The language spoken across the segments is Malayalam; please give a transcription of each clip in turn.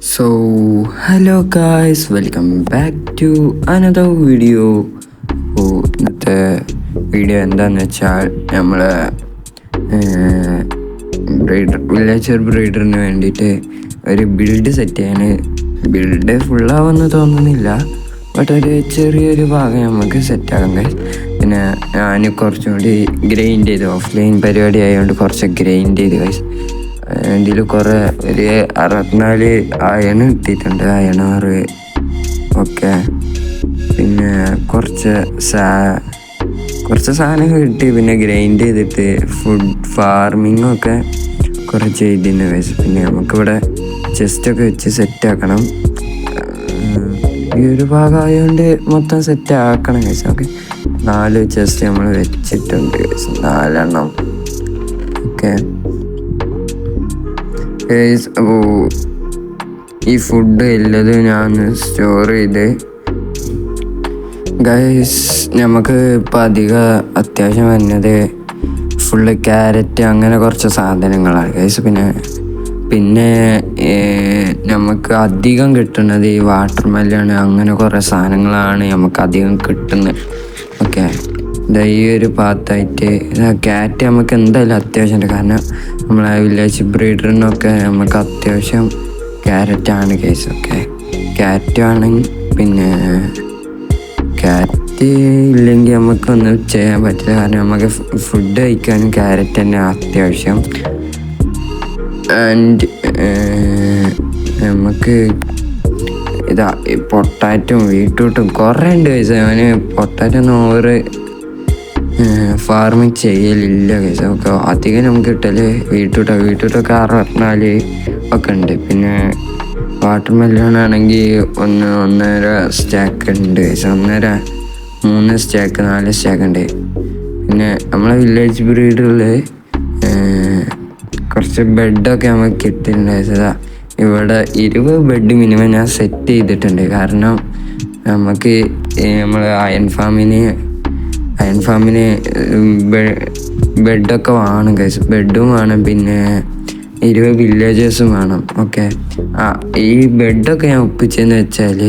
So, hello guys, welcome back to another video. ഇന്നത്തെ വീഡിയോ എന്താണെന്ന് വെച്ചാൽ നമ്മൾ വില്ലേജർ ബ്രീഡറിന് വേണ്ടിയിട്ട് ഒരു ബിൽഡ് സെറ്റ് ചെയ്യാൻ. ബിൽഡ് ഫുള്ളാവുമെന്ന് തോന്നുന്നില്ല, ബട്ട് ഒരു ചെറിയൊരു ഭാഗം നമുക്ക് സെറ്റാക്കാം ഗൈസ്. പിന്നെ ഞാൻ കുറച്ചും കൂടി ഗ്രൈൻഡ് ചെയ്തു, ഓഫ്ലൈൻ പരിപാടി ആയതുകൊണ്ട് കുറച്ച് ഗ്രൈൻഡ് ചെയ്ത് ഗൈസ്. ഇതിൽ കുറേ ഒരു 64 അയൺ കിട്ടിയിട്ടുണ്ട്, അയൺ 6. ഓക്കെ, പിന്നെ കുറച്ച് സാധനങ്ങൾ കിട്ടി. പിന്നെ ഗ്രൈൻഡ് ചെയ്തിട്ട് ഫുഡ് ഫാർമിങ്ങൊക്കെ കുറച്ച് ചെയ്തിട്ടുണ്ട് ഗൈസ്. പിന്നെ നമുക്കിവിടെ ചെസ്റ്റൊക്കെ വെച്ച് സെറ്റാക്കണം. ഈ ഒരു ഭാഗമായതുകൊണ്ട് മൊത്തം സെറ്റ് ആക്കണം ഗൈസ്. ഓക്കെ, 4 ചെസ്റ്റ് നമ്മൾ വെച്ചിട്ടുണ്ട് ഗൈസ്, 4 എണ്ണം. ഓക്കെ ഗൈസ്, അപ്പോൾ ഈ ഫുഡ് എല്ലാതും ഞാൻ സ്റ്റോർ ചെയ്ത് ഗൈസ്. നമുക്ക് ഇപ്പോൾ അത്യാവശ്യം വരുന്നത് ഫുള്ള് ക്യാരറ്റ് അങ്ങനെ കുറച്ച് സാധനങ്ങളാണ് ഗൈസ്. പിന്നെ നമുക്ക് അധികം കിട്ടുന്നത് ഈ വാട്ടർ മെലൺ അങ്ങനെ കുറേ സാധനങ്ങളാണ് നമുക്ക് അധികം കിട്ടുന്നത്. ഓക്കെ, ഈ ഒരു പാത്തായിട്ട് ക്യാറ്റ് നമുക്ക് എന്തായാലും അത്യാവശ്യമുണ്ട്, കാരണം നമ്മളെ വില്ലേജ് ബ്രീഡറിനൊക്കെ നമുക്ക് അത്യാവശ്യം ക്യാരറ്റാണ് കേസ്. ഓക്കെ, ക്യാറ്റ് ആണെങ്കിൽ പിന്നെ ക്യാറ്റ് ഇല്ലെങ്കിൽ നമുക്കൊന്നും ചെയ്യാൻ പറ്റില്ല, കാരണം നമുക്ക് ഫുഡ് കഴിക്കാനും ക്യാരറ്റ് തന്നെ അത്യാവശ്യം. ആൻഡ് നമുക്ക് ഇതാ പൊട്ടാറ്റോയും ബീട്രൂട്ടും കുറേ ഉണ്ട് കേസ്. അവന് പൊട്ടാറ്റോ ഒന്നും ഓവർ ഫാർമിങ് ചെയ്യലില്ല കേസ്. ഒക്കെ അധികം നമുക്ക് കിട്ടല് ബീട്രൂട്ടൊക്കെ 64 ഒക്കെ ഉണ്ട്. പിന്നെ വാട്ടർ മെലൺ ആണെങ്കിൽ 1.5 സ്റ്റാക്ക് ഉണ്ട് കേസ്. 1.5 3 സ്റ്റാക്ക് 4 സ്റ്റാക്ക് ഉണ്ട്. പിന്നെ നമ്മളെ വില്ലേജ് ബ്രീഡറിൽ കുറച്ച് ബെഡൊക്കെ നമുക്ക് കിട്ടിയിട്ടുണ്ടായിരുന്നതാ. ഇവിടെ 20 ബെഡ് മിനിമം ഞാൻ സെറ്റ് ചെയ്തിട്ടുണ്ട്, കാരണം നമുക്ക് നമ്മൾ അയൺ ഫാമിന് ബെഡൊക്കെ വേണം ഗൈസ്. ബെഡും വേണം, പിന്നെ 20 വില്ലേജേഴ്സും വേണം. ഓക്കെ, ഈ ബെഡൊക്കെ ഞാൻ ഒപ്പിച്ചെന്ന് വെച്ചാൽ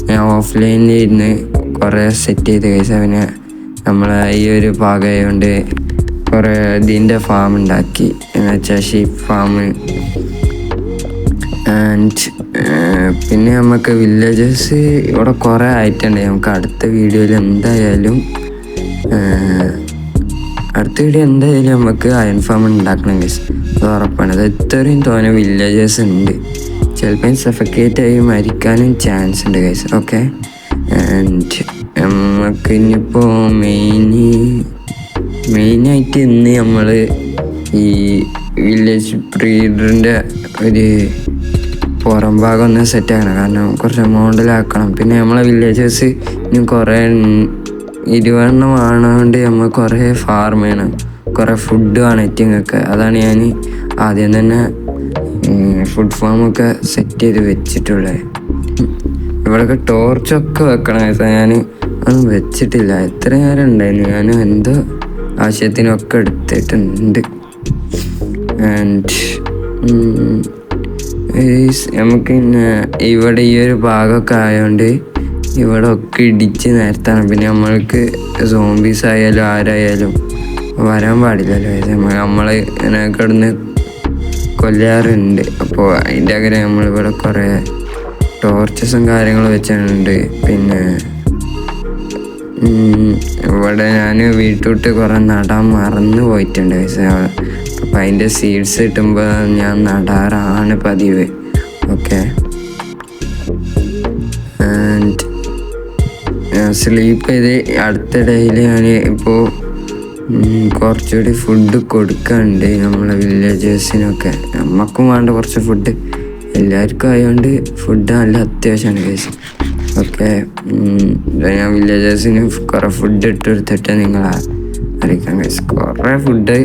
ഞാൻ ഓഫ്ലൈനിൽ ഇരുന്ന് കുറേ സെറ്റ് ചെയ്ത് ഗൈസ്. പിന്നെ നമ്മളെ ഈ ഒരു ഭാഗമായതുകൊണ്ട് കുറേ ഇതിൻ്റെ ഫാം ഉണ്ടാക്കി, എന്ന് വെച്ചാൽ ഷീപ്പ് ഫാം. ആൻഡ് പിന്നെ നമുക്ക് വില്ലേജേഴ്സ് ഇവിടെ കുറേ ആയിട്ടുണ്ട്. നമുക്ക് അടുത്ത വീഡിയോയിൽ എന്തായാലും നമുക്ക് അയൺ ഫാം ഉണ്ടാക്കണം ഗൈസ്, അത് ഉറപ്പാണ്. അത് ഇത്രയും തോന്നെ വില്ലേജേഴ്സ് ഉണ്ട്, ചിലപ്പോൾ സഫക്കേറ്റ് ആയി മരിക്കാനും ചാൻസ് ഉണ്ട് ഗൈസ്. ഓക്കെ, ആൻഡ് നമുക്ക് ഇനിയിപ്പോൾ മെയിനായിട്ട് ഇന്ന് നമ്മൾ ഈ വില്ലേജ് ബ്രീഡറിൻ്റെ ഒരു പുറം ഭാഗം ഒന്ന് സെറ്റാക്കണം, കാരണം കുറച്ച് മോഡലാക്കണം. പിന്നെ നമ്മളെ വില്ലേജേഴ്സ് ഇനി കുറേ 20 ആണതുകൊണ്ട് നമ്മൾ കുറേ ഫാർം ചെയ്യണം, കുറേ ഫുഡ് വേണം എറ്റിങ്ങൊക്കെ. അതാണ് ഞാൻ ആദ്യം തന്നെ ഫുഡ് ഫാമൊക്കെ സെറ്റ് ചെയ്ത് വെച്ചിട്ടുള്ളത്. ഇവിടെയൊക്കെ ടോർച്ചൊക്കെ വെക്കണം. ഞാൻ ഒന്നും വെച്ചിട്ടില്ല, എത്ര നേരം ഉണ്ടായിരുന്നു. ഞാൻ എന്തോ ആവശ്യത്തിനൊക്കെ എടുത്തിട്ടുണ്ട്. ആൻഡ് നമുക്ക് പിന്നെ ഇവിടെ ഈ ഒരു ഭാഗമൊക്കെ ആയതുകൊണ്ട് ഇവിടെ ഒക്കെ ഇടിച്ച് നിരത്താണ്. പിന്നെ നമ്മൾക്ക് സോംബീസ് ആയാലും ആരായാലും വരാൻ പാടില്ലല്ലോ, നമ്മളെ ഇങ്ങനെ കിടന്ന് കൊല്ലാറുണ്ട്. അപ്പോൾ അതിൻ്റെ അകലെ നമ്മളിവിടെ കുറേ ടോർച്ചസും കാര്യങ്ങളും വെച്ചിട്ടുണ്ട്. പിന്നെ ഇവിടെ ഞാൻ വീട്ടിലോട്ട് കുറേ നടാൻ മറന്നു പോയിട്ടുണ്ട്. അപ്പം അതിൻ്റെ സീഡ്സ് കിട്ടുമ്പോൾ ഞാൻ നടാറാണ് പതിവ്. ഓക്കെ, ആൻഡ് സ്ലീപ്പ് ചെയ്ത് അടുത്തിടയിൽ ഞാൻ ഇപ്പോൾ കുറച്ചുകൂടി ഫുഡ് കൊടുക്കാനുണ്ട് നമ്മളെ വില്ലേജേഴ്സിനൊക്കെ. നമുക്കും വേണ്ട കുറച്ച് ഫുഡ്, എല്ലാവർക്കും ആയതുകൊണ്ട് ഫുഡ് നല്ല അത്യാവശ്യമാണ് കേസ്. ഓക്കെ, ഞാൻ വില്ലേജേഴ്സിന് കുറേ ഫുഡ് ഇട്ടെടുത്തിട്ട് നിങ്ങളെ അറിയിക്കാം കേസ്. കുറേ ഫുഡ്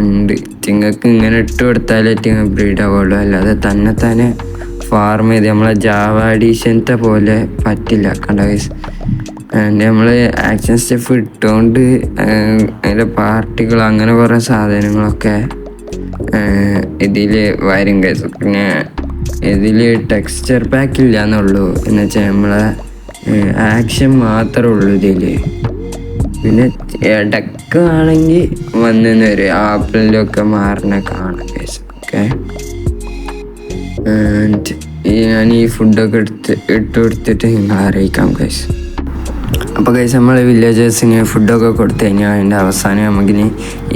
ഉണ്ട്, നിങ്ങൾക്ക് ഇങ്ങനെ ഇട്ട് കൊടുത്താലേ നിങ്ങൾ ബ്രീഡ് ആവുള്ളൂ, അല്ലാതെ തന്നെ ഫാർം ചെയ്ത് നമ്മളെ ജാവ എഡീഷനത്തെ പോലെ പറ്റില്ല. കണ്ട കേസ്, നമ്മൾ ആക്ഷൻ സ്റ്റെപ്പ് ഇട്ടുകൊണ്ട് അതിൻ്റെ പാർട്ടികൾ അങ്ങനെ കുറേ സാധനങ്ങളൊക്കെ ഇതിൽ വരും കേസ്. പിന്നെ ഇതിൽ ടെക്സ്ചർ പാക്ക് ഇല്ല എന്നുള്ളൂ. എന്ന് വെച്ചാൽ നമ്മളെ ആക്ഷൻ മാത്രമേ ഉള്ളൂ ഇതിൽ. പിന്നെ ഇടക്ക് ആണെങ്കിൽ വന്നെന്ന് വരും ആപ്പിളിലൊക്കെ മാറിനെ കാണാം ഗൈസ്. ഓക്കെ, ഞാൻ ഈ ഫുഡൊക്കെ ഇട്ട് കൊടുത്തിട്ട് നിങ്ങളെ അറിയിക്കാം ഗൈസ്. അപ്പോൾ ഗൈസ് നമ്മൾ വില്ലേജേഴ്സിന് ഫുഡൊക്കെ കൊടുത്തു കഴിഞ്ഞാൽ അതിൻ്റെ അവസാനം നമുക്കിനി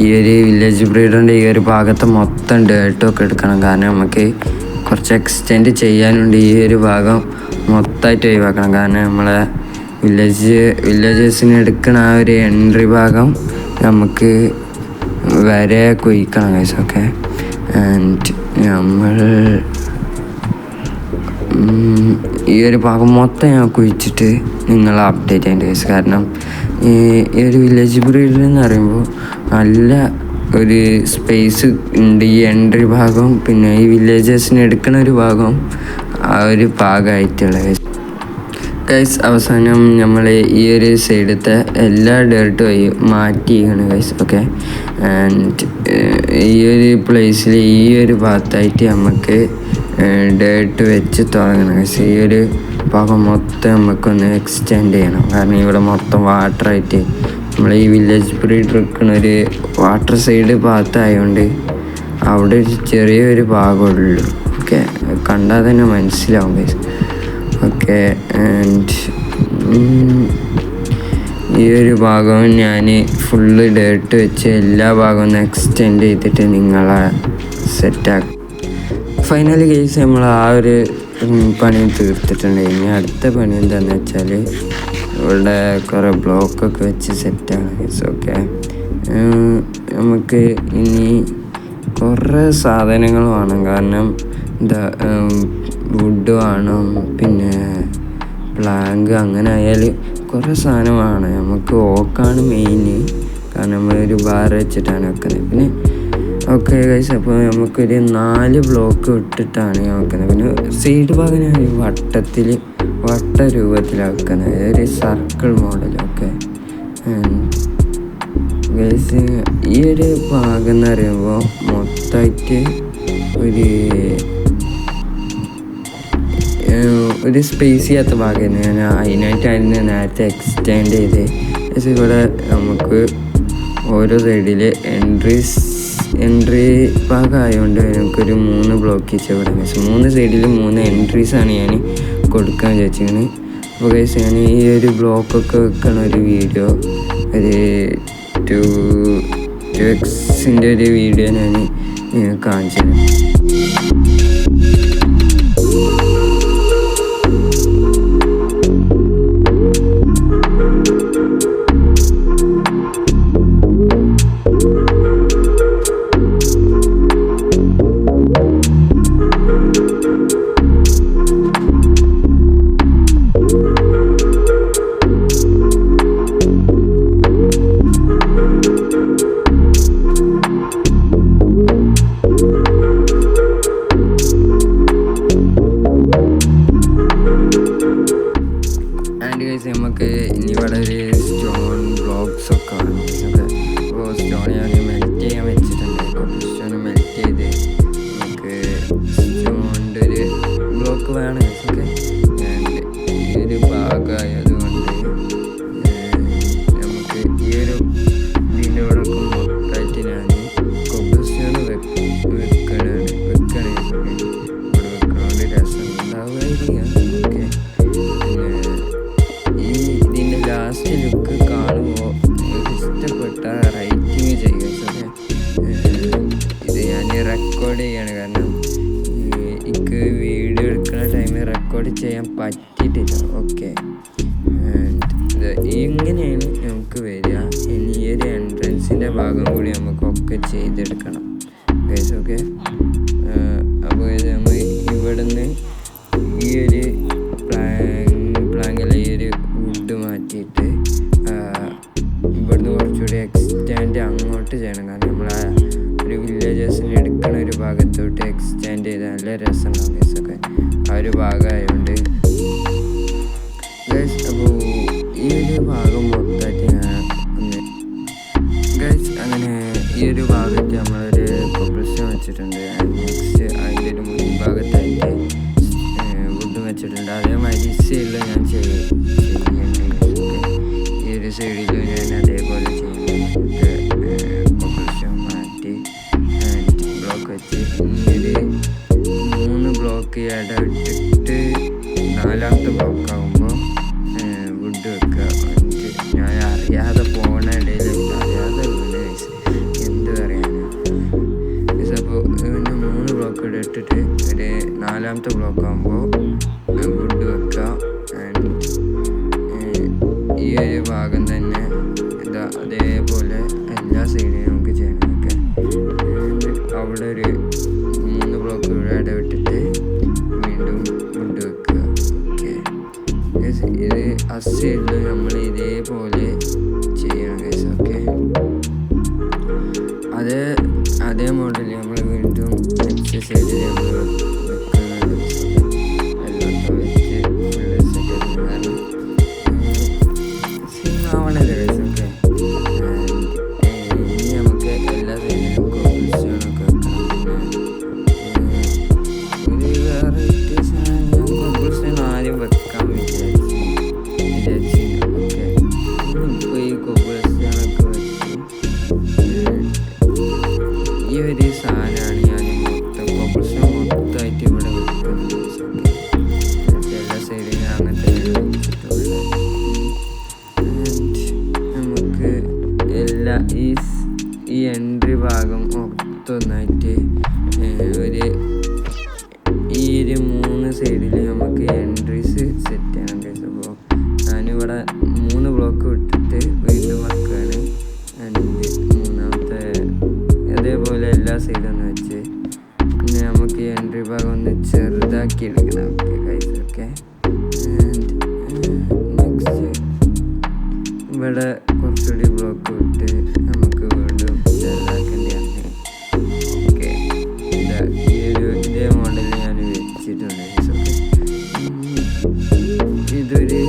ഈ ഒരു വില്ലേജ് ബ്രീഡറിൻ്റെ ഈ ഒരു ഭാഗത്ത് മൊത്തം ഡേർട്ടൊക്കെ എടുക്കണം. കാരണം നമുക്ക് കുറച്ച് എക്സ്റ്റെൻഡ് ചെയ്യാനുണ്ട്. ഈ ഒരു ഭാഗം മൊത്തമായിട്ട് ഒഴിവാക്കണം. കാരണം നമ്മളെ വില്ലേജേഴ്സിന് എടുക്കുന്ന ആ ഒരു എൻട്രി ഭാഗം നമുക്ക് വരെ കുഴിക്കണം ഗൈസ്. ഓക്കെ, ആൻഡ് നമ്മൾ ഈ ഒരു ഭാഗം മൊത്തം ഞാൻ കുഴിച്ചിട്ട് നിങ്ങളെ അപ്ഡേറ്റ് ചെയ്യേണ്ട ഗൈസ്. കാരണം ഈ ഒരു വില്ലേജ് ബ്രീഡർ എന്ന് പറയുമ്പോൾ നല്ല ഒരു സ്പേസ് ഉണ്ട്. ഈ എൻട്രി ഭാഗം പിന്നെ ഈ വില്ലേജേഴ്സിന് എടുക്കുന്ന ഒരു ഭാഗം ആ ഒരു ഭാഗമായിട്ടുള്ള ഗൈസ്. അവസാനം നമ്മൾ ഈ ഒരു സൈഡത്തെ എല്ലാ ഡേർട്ടും മാറ്റിയാണ് ഗൈസ്. ഓക്കെ, ആൻഡ് ഈ ഒരു പ്ലേസിൽ ഈ ഒരു ഭാഗത്തായിട്ട് നമുക്ക് ഡേർട്ട് വെച്ച് തുടങ്ങണം ഗൈസ്. ഈ ഒരു ഭാഗം മൊത്തം നമുക്കൊന്ന് എക്സ്റ്റെൻഡ് ചെയ്യണം. കാരണം ഇവിടെ മൊത്തം വാട്ടറായിട്ട് നമ്മൾ ഈ വില്ലേജ് ബ്രീഡ് എടുക്കുന്ന ഒരു വാട്ടർ സൈഡ് ഭാഗത്തായതുകൊണ്ട് അവിടെ ഒരു ചെറിയൊരു ഭാഗമുള്ളൂ. ഓക്കെ, കണ്ടാൽ തന്നെ മനസ്സിലാവും ഗൈസ്. ഓക്കെ, ആൻഡ് ഈ ഒരു ഭാഗവും ഞാൻ ഫുള്ള് ഡേർട്ട് വെച്ച് എല്ലാ ഭാഗവും ഒന്ന് എക്സ്റ്റെൻഡ് ചെയ്തിട്ട് നിങ്ങളെ സെറ്റാക്കും. ഫൈനലി കേസ് നമ്മൾ ആ ഒരു പണി തീർത്തിട്ടുണ്ട്. ഇനി അടുത്ത പണി എന്താണെന്ന് വെച്ചാൽ ഇവിടെ കുറേ ബ്ലോക്കൊക്കെ വെച്ച് സെറ്റാണ് കേസ്. ഓക്കെ, നമുക്ക് ഇനി കുറേ സാധനങ്ങൾ വേണം. കാരണം എന്താ വുഡ് വേണം, പിന്നെ പ്ലാങ്ക്, അങ്ങനെ ആയാൽ കുറേ സാധനമാണ്. നമുക്ക് ഓക്കാണ് മെയിൻ. കാരണം നമ്മളൊരു ബാർ വെച്ചിട്ടാണ് വെക്കുന്നത്. പിന്നെ ഓക്കെ ഗൈസ്, അപ്പോൾ നമുക്കൊരു 4 ബ്ലോക്ക് ഇട്ടിട്ടാണ് ഞാൻ വെക്കുന്നത്. പിന്നെ സൈഡ് ഭാഗം ഞാൻ വട്ട രൂപത്തിലാണ് വെക്കുന്നത്, ഒരു സർക്കിൾ മോഡൽ. ഓക്കെ ഗൈസ്, ഈ ഒരു ഭാഗം എന്ന് പറയുമ്പോൾ മൊത്തമായിട്ട് ഒരു സ്പേസ് ചെയ്യാത്ത ഭാഗമായിരുന്നു. ഞാൻ അതിനായിട്ടായിരുന്നു നേരത്തെ എക്സ്റ്റെൻഡ് ചെയ്ത്. പക്ഷേ ഇവിടെ നമുക്ക് ഓരോ സൈഡിൽ എൻട്രി ഭാഗമായതുകൊണ്ട് നമുക്കൊരു 3 ബ്ലോക്ക് വെച്ചാൽ ഇവിടെ ഗൈസ്. 3 സൈഡിൽ 3 എൻട്രീസാണ് ഞാൻ കൊടുക്കാൻ വിചാരിച്ചിരുന്നത്. അപ്പോൾ ഗൈസ്, ഞാൻ ഈ ഒരു ബ്ലോക്കൊക്കെ വെക്കണ ഒരു വീഡിയോ, ഒരു 2x ഒരു വീഡിയോ ഞാൻ കാണിച്ചു തരാം. നമുക്ക് ഇനി ഇവിടെ ഒരു സ്റ്റോൺ ബ്ലോക്സ് ഒക്കെ ആണ്. അപ്പോൾ സ്റ്റോൺ ഞാൻ മെൽറ്റ് ചെയ്യാൻ വെച്ചിട്ടുണ്ട്. സ്റ്റോൺ മെൽറ്റ് ചെയ്ത് നമുക്ക് സ്റ്റോണിൻ്റെ ഒരു ബ്ലോക്ക് വേണം. ഓക്കെ, ഈ ഒരു ഭാഗമായതുകൊണ്ട് നമുക്ക് ഈ ഒരു ഇതിൻ്റെ ഇവിടെ മൊത്തമായിട്ട് ഞാൻ സ്റ്റോൺ വെക്കണോണ്ട് രസം ഉണ്ടാവുമായിരിക്കാം. ഓക്കെ, ലാസ്റ്റ് ലുക്ക് കാണുമ്പോൾ ഇഷ്ടപ്പെട്ട റൈറ്റിങ് ചെയ്യുക. ഇത് ഞാൻ റെക്കോർഡ് ചെയ്യാണ്. കാരണം എനിക്ക് വീഡിയോ എടുക്കുന്ന ടൈമിൽ റെക്കോർഡ് ചെയ്യാൻ പറ്റിയിട്ടില്ല. ഓക്കെ, ഇങ്ങനെയാണ് നമുക്ക് വരിക. ഇനി ഈ ഒരു എൻട്രൻസിൻ്റെ ഭാഗം കൂടി നമുക്കൊക്കെ ചെയ്തെടുക്കണം ഗൈസ്. ഓക്കെ, അപ്പോൾ നമ്മൾ ഇവിടുന്ന് ഈ ഒരു പ്ലാങ്കല്ല, ഈ ഒരു വുഡ് മാറ്റിയിട്ട് ഇവിടുന്ന് കുറച്ചുകൂടി എക്സ്റ്റെൻഡ് അങ്ങോട്ട് ചെയ്യണം. കാരണം നമ്മൾ ഒരു വില്ലേജേഴ്സിന് എടുക്കുന്ന ഒരു ഭാഗത്തോട്ട് എക്സ്റ്റെൻഡ് ചെയ്ത് നല്ല രസമുണ്ടാവും ഗൈസൊക്കെ ആ ഒരു ഭാഗമായതുകൊണ്ട് ഗൈസ്. അപ്പോൾ ഈ ഒരു ഭാഗം മൊത്തമായിട്ട് ഞാൻ ഒന്ന് ഗൈസ് അങ്ങനെ ഈ ഒരു ഭാഗത്ത് നമ്മളൊരു പ്രൊപ്പൽഷൻ വെച്ചിട്ടുണ്ട്. നെക്സ്റ്റ് അതിൻ്റെ ഒരു മുൻഭാഗത്തായിട്ട് ബ്ലോക്ക് ഇടവിട്ടിട്ട് 4ാമത്തെ ബ്ലോക്ക് ആകുമ്പോൾ വുഡ് വെക്കുക. ഞാൻ അറിയാതെ പോകണ ഇടയിൽ അറിയാതെ വീണ് എന്ത് പറയാനാണ്. അപ്പോൾ പിന്നെ 3 ബ്ലോക്ക് ഇട്ടിട്ട് ഒരു 4ാമത്തെ ബ്ലോക്ക് ആകുമ്പോൾ വുഡ് വെക്കുക. ആൻഡ് ഈ ഒരു ഭാഗം തന്നെ അതേപോലെ എല്ലാ സൈഡിലും നമുക്ക് ചെയ്യണമൊക്കെ. അവിടെ ഒരു 3 ബ്ലോക്ക് ഇടവിട്ടിട്ട് വീണ്ടും വുഡ് വെക്കുക. ഓക്കെ, ഇത് അസൈഡിൽ നമ്മൾ ഇതേപോലെ ചെയ്യണം ഗൈസ്. ഓക്കെ, അതേ മോഡൽ നമ്മൾ വീണ്ടും നെക്സ്റ്റ് സൈഡിൽ നമ്മൾ വെക്കുന്നത് എല്ലാം വെച്ച് ഫുള്ള് സെറ്റ് കാരണം ആവണല്ലോ ഗൈസ്. ഓക്കെ, ഇനി നമുക്ക് എല്ലാ സൈഡിലും കോമ്പിനേഷനൊക്കെ വെക്കണം. പിന്നെ ഒരു വെറൈറ്റീസ് കോമ്പിനേഷൻ ആദ്യം വെക്കാൻ വിചാരിച്ചു. ഓക്കെ, ഇപ്പോൾ ഈ കോമ്പിനേഷനൊക്കെ വെച്ച് ഈ ഒരു സാധനമാണ് ഞാൻ കോമ്പിനേഷൻ മൊത്തമായിട്ട് ഇവിടെ വെക്കുന്നത്. എല്ലാ സൈഡിലും അങ്ങനത്തെ വെച്ചിട്ടുള്ളത്. നമുക്ക് ഈ എൻട്രി ഭാഗം മൊത്തമായിട്ട് ഈ ഒരു 3 സൈഡിൽ നമുക്ക് എൻട്രീസ് സെറ്റ് ചെയ്യണം ഗൈസ്. അപ്പോൾ ഞാനിവിടെ 3 ബ്ലോക്ക് വിട്ടിട്ട് വീണ്ടും വെക്കുകയാണ്. മൂന്നാമത്തെ അതേപോലെ എല്ലാ സൈഡും ഒന്ന് വെച്ച് പിന്നെ നമുക്ക് ഈ എൻട്രി ഭാഗം ഒന്ന് ചെറുതാക്കി എടുക്കണം. Okay guys. ഓക്കെ, നെക്സ്റ്റ് ഇവിടെ കുറച്ചുകൂടി ബ്ലോക്ക് വിട്ട് നമുക്ക് വീണ്ടും ചെറുതാക്കേണ്ടതാണ്. ഓക്കെ, ഇതേ മോഡലിൽ ഞാൻ വെച്ചിട്ടുണ്ട്. ഇതൊരു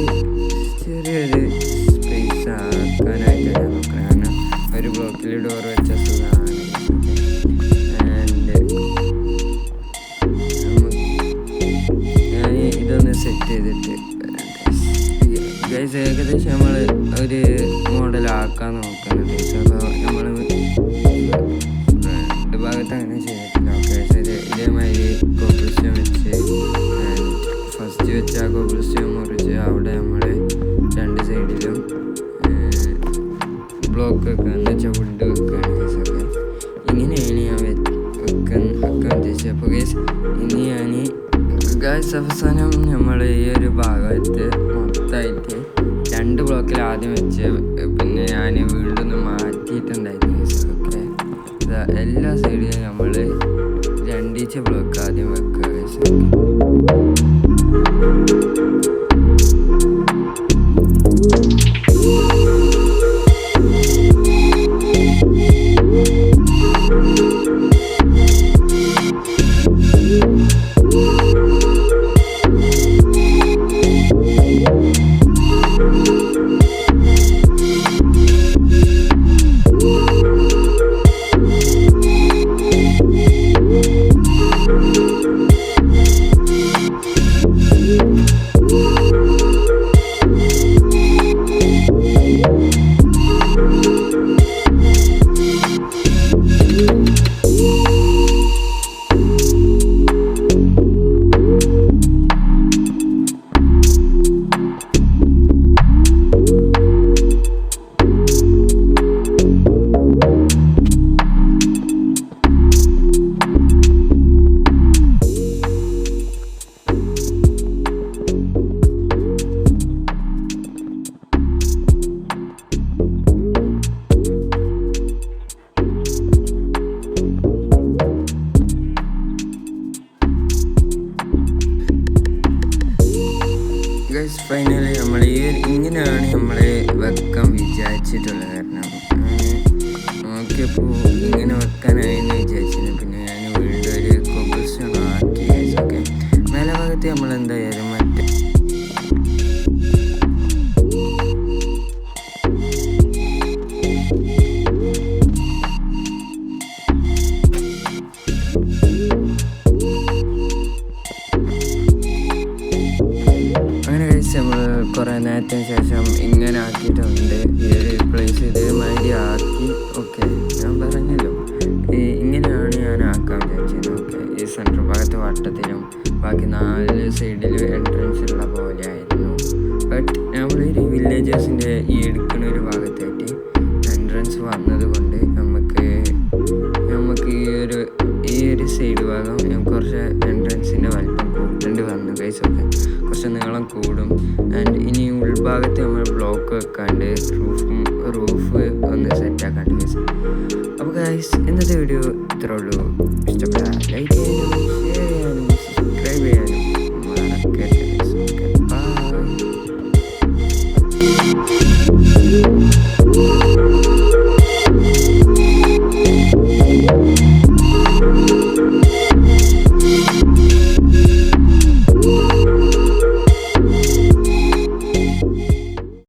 ചെറിയൊരു സ്പേസ് ആക്കാനായിട്ട് ഞാൻ നോക്കണം. കാരണം ഒരു ബ്ലോക്കിൽ ഡോർ വെച്ച സുഖമാണ്. ഞാൻ ഇതൊന്ന് സെറ്റ് ചെയ്തിട്ട് ഗൈസ് ഏകദേശം നമ്മൾ ഒരു മോഡലാക്കാൻ നോക്കുന്നുണ്ട്. അപ്പോൾ നമ്മൾ 2 ഭാഗത്ത് അങ്ങനെ ചെയ്തിട്ടില്ല. ഓക്കെ, ഇതേമാതിരി കോബ്ലസ്റ്റോൺ വെച്ച് ഫസ്റ്റ് വെച്ച ആ കോബ്ലസ്റ്റോൺ മുറിച്ച് അവിടെ നമ്മൾ 2 സൈഡിലും ബ്ലോക്ക് വെക്കുക എന്ന് വെച്ചാൽ വുഡ് വെക്കുകയാണ് ഗൈസ്. ഓക്കെ, ഇങ്ങനെയാണ് ഞാൻ വെക്കാൻ ഉദ്ദേശിച്ചത്. അപ്പോൾ ഗൈസ് ഇനി ഞാൻ ഗൈസ് അവസാനം നമ്മൾ ഈ ഒരു ഭാഗത്ത് മൊത്തമായിട്ട് 2 ബ്ലോക്കിൽ ആദ്യം വെച്ച് പിന്നെ ഞാൻ വീണ്ടും ഒന്ന് മാറ്റിയിട്ടുണ്ടായിരുന്നു ഗൈസ്. ഓക്കെ, എല്ലാ സൈഡിലും നമ്മൾ 2 ബ്ലോക്ക് ആദ്യം വെക്കുക ഗൈസ്. ഫൈനലി നമ്മൾ ഇങ്ങനെയാണ് നമ്മൾ വെക്കാൻ വിചാരിച്ചിട്ടുള്ളത്. കാരണം നോക്കിയപ്പോൾ ഇങ്ങനെ വെക്കാനായെന്ന് വിചാരിച്ചിരുന്നു. പിന്നെ ഞാൻ വീണ്ടും ഒരു കോബ്ലസ്റ്റോൺ ആക്കി. ഓക്കെ, മേലെ ഭാഗത്ത് നമ്മൾ എന്തായാലും നമ്മൾ കുറേ നേരത്തിന് ശേഷം ഇങ്ങനെ ആക്കിയിട്ടുണ്ട്. ഈ ഒരു പ്ലേസ് ഇതേമാതിരി ആക്കി. ഓക്കെ, ഞാൻ പറഞ്ഞല്ലോ ഇങ്ങനെയാണ് ഞാൻ ആക്കാൻ വിചാരിച്ചത്. ഓക്കെ, ഈ സെൻട്രൽ ഭാഗത്ത് വട്ടത്തിലും ബാക്കി 4 സൈഡിലും എൻട്രൻസ് ഉള്ള പോലെ ആയിരുന്നു. ബട്ട് നമ്മളൊരു വില്ലേജേഴ്സിൻ്റെ ഈ എടുക്കുന്ന ഒരു ഭാഗത്തായിട്ട് എൻട്രൻസ് വന്നത് കൊണ്ട് നമുക്ക് ഈ ഒരു സൈഡ് ഭാഗം കുറച്ച് എൻട്രൻസിൻ്റെ വലിപ്പം കൂട്ടേണ്ടി വന്നു ഗൈസൊക്കെ, കുറച്ച് നീളം കൂടും. ആൻഡ് ഇനി ഉൾഭാഗത്ത് നമ്മൾ ബ്ലോക്ക് വെക്കാണ്ട് റൂഫ് ഒന്ന് സെറ്റാക്കാണ്ട് ഗൈസ്. അപ്പോൾ ഗൈസ് ഇന്നത്തെ വീഡിയോ ഇത്രേ ഉള്ളൂ. ഇഷ്ടപ്പെട്ടാൽ ലൈക്ക് ചെയ്യാനും